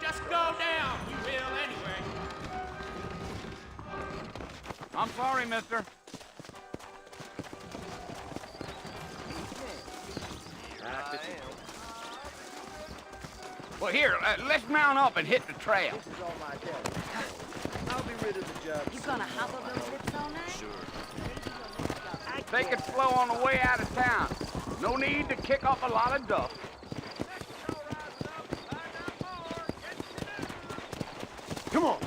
Just go down, you will anyway. I'm sorry, mister. Well, here, let's mount up and hit the trail. This is all my debt. I'll be rid of the job. You gonna hop up those hips all night? Sure. Take it slow on the way out of town. No need to kick up a lot of dust. Come on.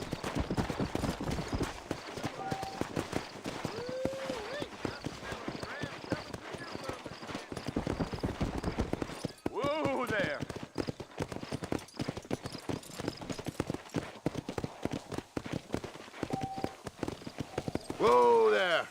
Whoa there. Whoa there.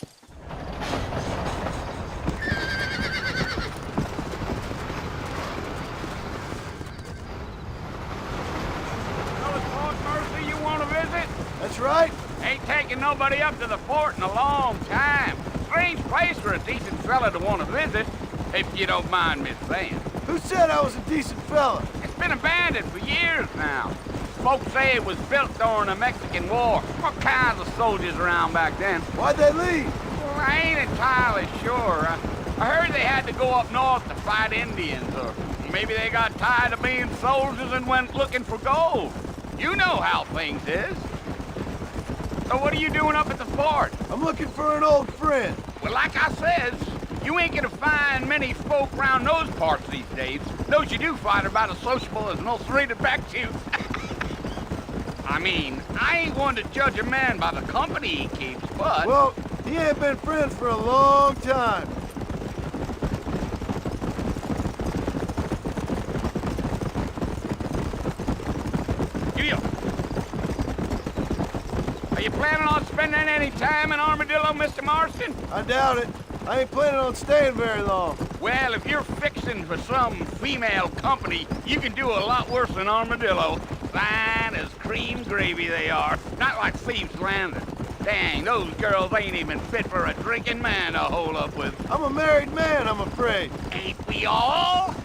That's right. Ain't taking nobody up to the fort in a long time. Strange place for a decent fella to want to visit, if you don't mind me saying. Who said I was a decent fella? It's been abandoned for years now. Folks say it was built during the Mexican War. What kinds of soldiers around back then? Why'd they leave? Well, I ain't entirely sure. I heard they had to go up north to fight Indians, or maybe they got tired of being soldiers and went looking for gold. You know how things is. So what are you doing up at the fort? I'm looking for an old friend. Well, like I says, you ain't gonna find many folk around those parts these days. Those you do find are about as sociable as an old serrated back tooth. I mean, I ain't one to judge a man by the company he keeps, but... Well, he ain't been friends for a long time. Are you planning on spending any time in Armadillo, Mr. Marston? I doubt it. I ain't planning on staying very long. Well, if you're fixing for some female company, you can do a lot worse than Armadillo. Fine as cream gravy they are. Not like Thieves Landing. Dang, those girls ain't even fit for a drinking man to hole up with. I'm a married man, I'm afraid. Ain't we all?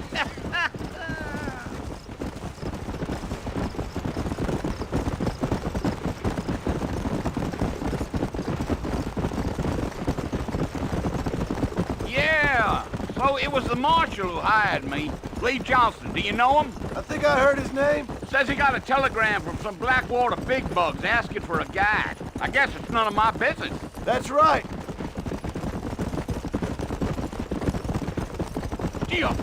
Yeah, so it was the marshal who hired me. Lee Johnson, do you know him? I think I heard his name. Says he got a telegram from some Blackwater big bugs asking for a guide. I guess it's none of my business. That's right. Deal.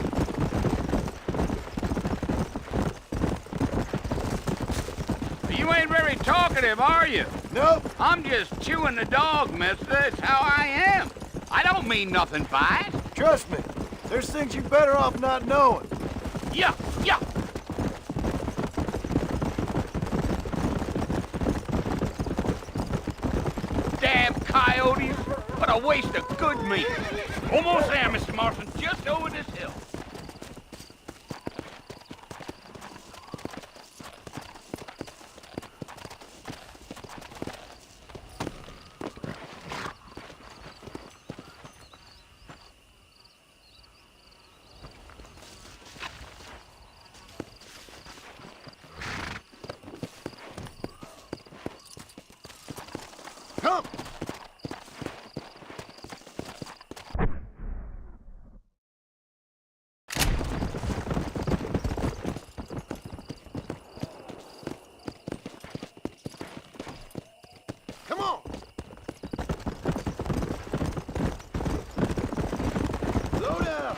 You ain't very talkative, are you? Nope. I'm just chewing the dog, mister. That's how I am. I don't mean nothing by it. Trust me. There's things you're better off not knowing. Yeah, yeah. Damn coyotes. What a waste of good meat. Almost there, Mr. Marston. Just over this hill. Come! Come on! Slow down!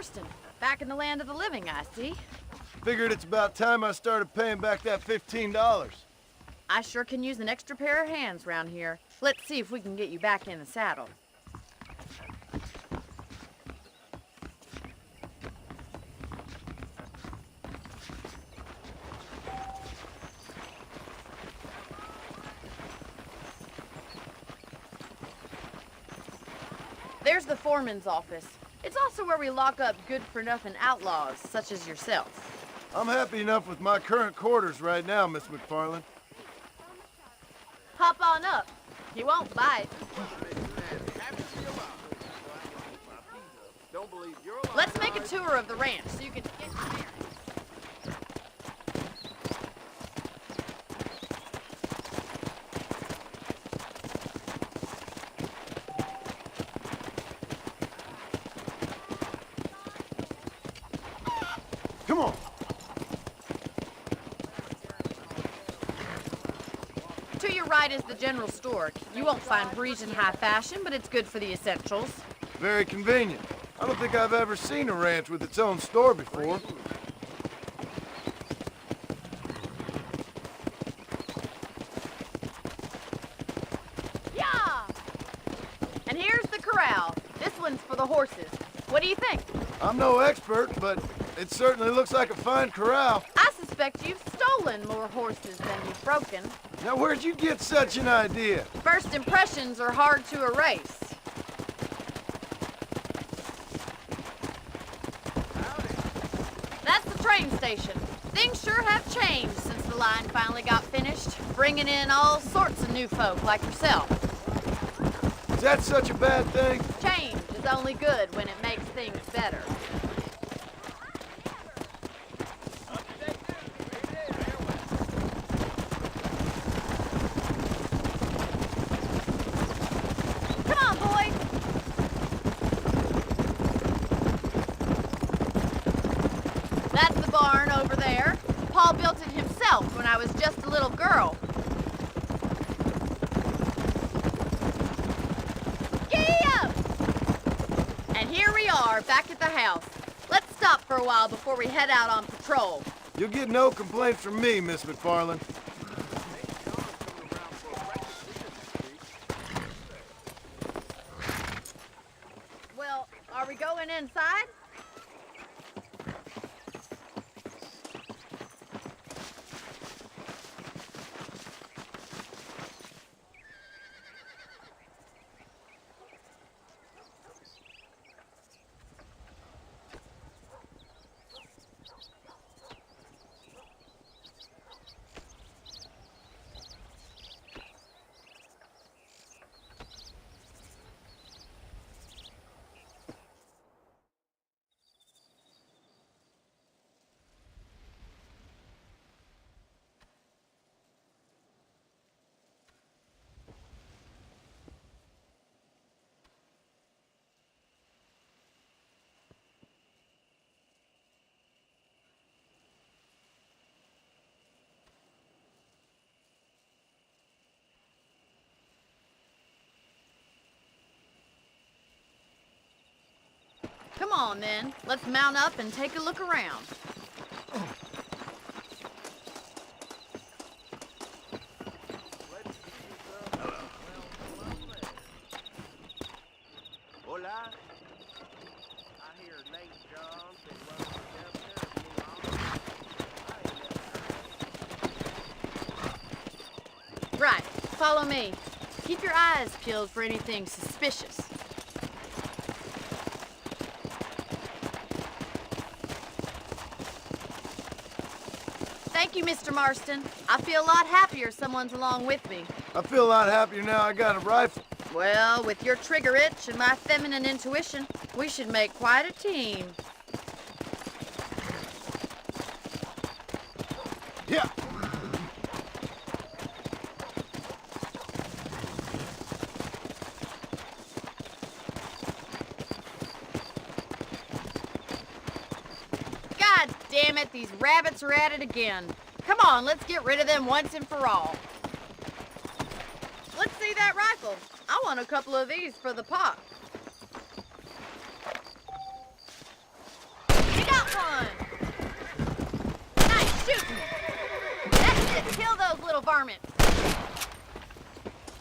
Marston. Back in the land of the living, I see. Figured it's about time I started paying back that $15. I sure can use an extra pair of hands round here. Let's see if we can get you back in the saddle. There's the foreman's office. It's also where we lock up good-for-nothing outlaws, such as yourself. I'm happy enough with my current quarters right now, Miss McFarland. Hop on up. You won't bite. Let's make a tour of the ranch so you can get your bearings. Come on. To your right is the general store. You won't find Parisian high fashion, but it's good for the essentials. Very convenient. I don't think I've ever seen a ranch with its own store before. Yeah! And here's the corral. This one's for the horses. What do you think? I'm no expert, but it certainly looks like a fine corral. I suspect you've stolen more horses than you've broken. Now, where'd you get such an idea? First impressions are hard to erase. That's the train station. Things sure have changed since the line finally got finished, bringing in all sorts of new folk like yourself. Is that such a bad thing? Change is only good when it makes things better. Come on, boys. That's the barn over there. Paul built it himself when I was just a little girl. And here we are, back at the house. Let's stop for a while before we head out on patrol. You'll get no complaints from me, Miss McFarland. Well, are we going inside? Come on, then. Let's mount up and take a look around. Hola. I hear Nate Johns and Right. Follow me. Keep your eyes peeled for anything suspicious. Thank you, Mr. Marston. I feel a lot happier someone's along with me. I feel a lot happier now I got a rifle. Well, with your trigger itch and my feminine intuition, we should make quite a team. Yeah. God damn it, these rabbits are at it again. Come on, let's get rid of them once and for all. Let's see that rifle. I want a couple of these for the pot. varmint.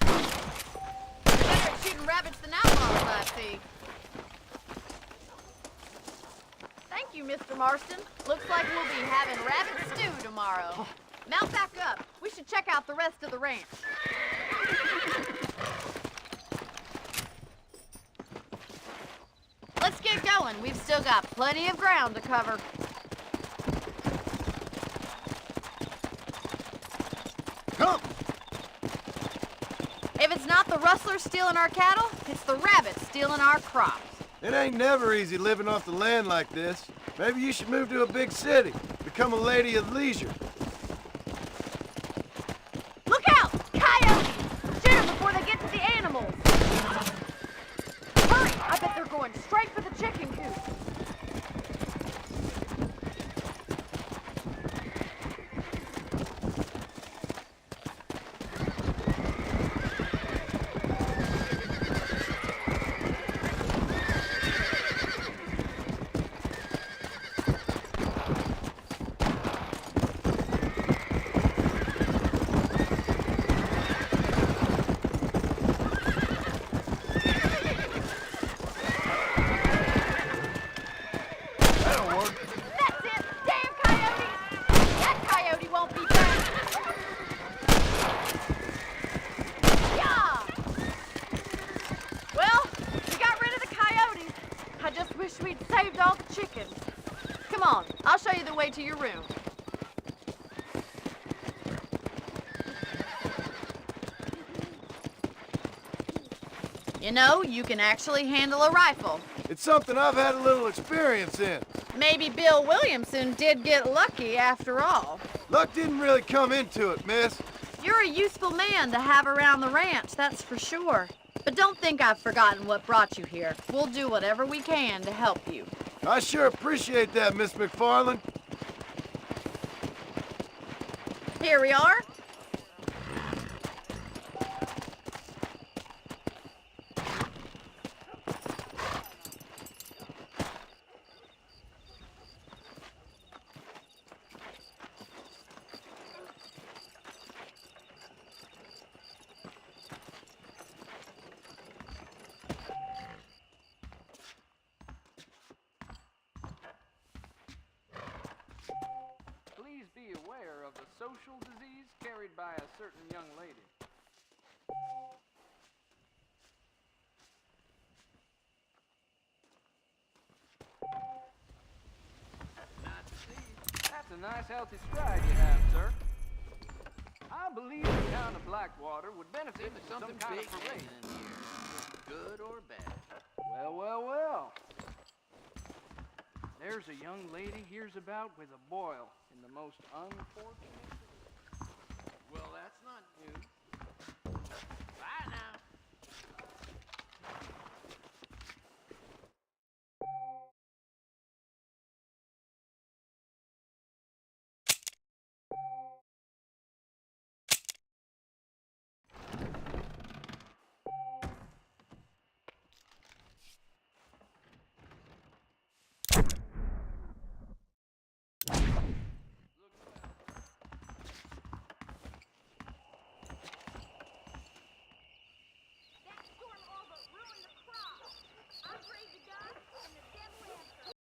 You're better at shooting rabbits than outlaws, I see. Thank you, Mr. Marston. Looks like we'll be having rabbit stew tomorrow. Mount back up. We should check out the rest of the ranch. Let's get going. We've still got plenty of ground to cover. Come! If it's not the rustlers stealing our cattle, it's the rabbits stealing our crops. It ain't never easy living off the land like this. Maybe you should move to a big city. Become a lady of leisure. Look out! Coyotes! Shoot them before they get to the animals! Hurry! I bet they're going straight for the chicken coop. We'd saved all the chickens. Come on, I'll show you the way to your room. You know, you can actually handle a rifle. It's something I've had a little experience in. Maybe Bill Williamson did get lucky after all. Luck didn't really come into it, miss. You're a useful man to have around the ranch, that's for sure. But don't think I've forgotten what brought you here. We'll do whatever we can to help you. I sure appreciate that, Miss McFarland. Here we are. Please be aware of the social disease carried by a certain young lady. Not to see. That's a nice healthy stride you have, sir. I believe the town of Blackwater would benefit from some kind of parade. Good or bad? Well, well, well. There's a young lady here's about with a boil in the most unfortunate. Well, that's not new.